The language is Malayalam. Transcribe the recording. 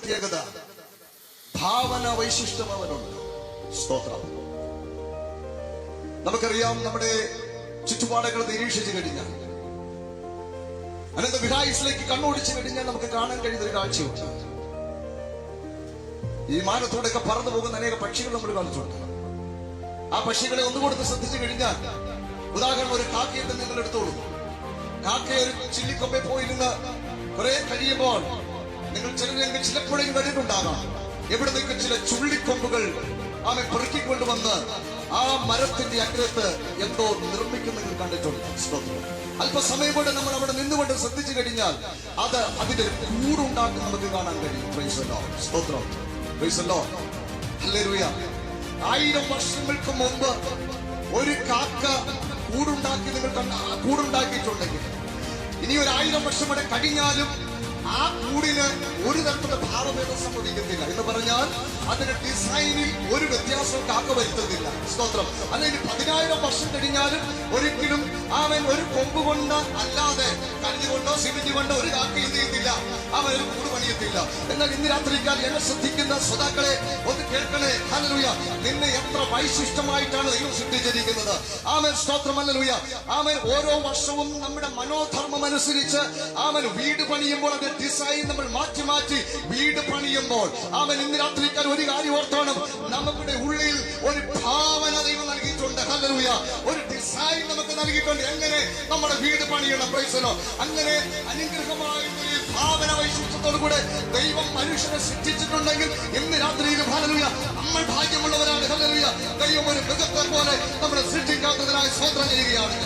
പ്രത്യേകത, ഭാവന വൈശിഷ്ട്യം അവനുണ്ട്. സ്തോത്രം. നമുക്കറിയാം, നമ്മുടെ ചുറ്റുപാടുകൾ നിരീക്ഷിച്ചു കഴിഞ്ഞാൽ, അനന്ത വിഹായുസിലേക്ക് കണ്ണോടിച്ചു കഴിഞ്ഞാൽ നമുക്ക് കാണാൻ കഴിയുന്ന ഒരു കാഴ്ചയുണ്ട്. ഈ മാനത്തോടൊക്കെ പറന്നു പോകുന്ന അനേക പക്ഷികൾ നമ്മൾ കണ്ടിട്ടുണ്ട്. ആ പക്ഷികളെ ഒന്നുകൊടുത്ത് ശ്രദ്ധിച്ചു കഴിഞ്ഞാൽ, ഉദാഹരണം ഒരു കാക്കയെ നിങ്ങൾ എടുത്തോളൂ. കാക്ക ഒരു ചില്ലിക്കൊമ്പെ പോയിരുന്ന് കുറെ കഴിയുമ്പോൾ നിങ്ങൾ ചിലപ്പോഴെങ്കിലും കണ്ടിട്ടുണ്ടാകാം, എവിടെ നിന്നൊക്കെ ചില ചുള്ളിക്കൊമ്പുകൾ അവൻ പെറുക്കിക്കൊണ്ടുവന്ന് ആ മരത്തിന്റെ അഗ്രത്ത് എന്തോ നിർമ്മിക്കുന്നത് കണ്ടിട്ടുണ്ട്. അല്പസമയം കൊണ്ട് നമ്മൾ അവിടെ നിന്നുകൊണ്ട് ശ്രദ്ധിച്ചു കഴിഞ്ഞാൽ അത് അതിന്റെ കൂടുണ്ടാക്കി നമുക്ക് കാണാൻ കഴിയും. Praise the lord. സ്തോത്രം. Praise the lord. ഹല്ലേലൂയ. 1000 വർഷങ്ങൾക്ക് മുമ്പ് ഒരു കാക്ക കൂടുണ്ടാക്കിയിട്ടുണ്ടെങ്കിൽ ഇനി ഒരു 1000 വർഷം കൂടെ കഴിഞ്ഞാലും ആ കൂടിന് ഒരു തരത്തിലുള്ള ഭാവഭേദം സംഭവിക്കത്തില്ല. എന്ന് പറഞ്ഞാൽ അതിന്റെ ഡിസൈനിൽ ഒരു വ്യത്യാസവും കാക്ക വരുത്തുന്നില്ല. സ്തോത്രം. അല്ലെങ്കിൽ 10000 വർഷം കഴിഞ്ഞാലും ഒരിക്കലും അവൻ ഒരു കൊമ്പ് കൊണ്ട് അല്ലാതെ കല്ലുകൊണ്ടോ സിമെന്റ് കൊണ്ടോ ഒരു കാക്ക എന്ത് ചെയ്യുന്നില്ല, അവൻ ഒരു കൂട് പണിയത്തില്ല. എന്നാൽ ഇന്ന് രാത്രിക്കാൽ എന്നെ ശ്രദ്ധിക്കുന്ന ശ്രോതാക്കളെ ഒന്ന് കേൾക്കണേ. ഹല്ലേലൂയ. നിന്നെ എത്ര വൈശിഷ്ടമായിട്ടാണ് ദൈവം സൃഷ്ടിച്ചിരിക്കുന്നത്. ആമേൻ. സ്തോത്രം. ഹല്ലേലൂയ. ആമേൻ. ഓരോ വർഷവും നമ്മുടെ മനോധർമ്മം അനുസരിച്ച് ആമേൻ വീട് പണിയുമ്പോൾ അതിന്റെ ഡിസൈൻ നമ്മൾ മാറ്റി മാറ്റി വീട് പണിയുമ്പോൾ ആമേൻ, ഇന്ന് രാത്രിക്കാൽ ഒരു കാര്യം ഓർത്തോണം, നമ്മുടെ ഉള്ളിൽ ഒരു ഭാവന ദൈവം നൽകിയിട്ടുണ്ട്. ഹല്ലേലൂയ. ഒരു ഡിസൈൻ നമുക്ക് നൽകിയിട്ടുണ്ട്, എങ്ങനെ നമ്മുടെ വീട് പണിയണം. Price the Lord. അങ്ങനെ അനുഗ്രഹമായ ഭാവന വൈശിഷ്ട്യത്തോടു കൂടെ ദൈവം മനുഷ്യനെ സൃഷ്ടിച്ചിട്ടുണ്ടെങ്കിൽ ഇന്ന് രാത്രിയിൽ ഹല്ലേലൂയ നമ്മൾ ഭാഗ്യമുള്ളവരാണ്. ഹല്ലേലൂയ. ദൈവം ഒരു മൃഗത്തെ പോലെ നമ്മളെ സൃഷ്ടിക്കാത്തതിനായി സ്തോത്രം ചെയ്യുകയാണ്.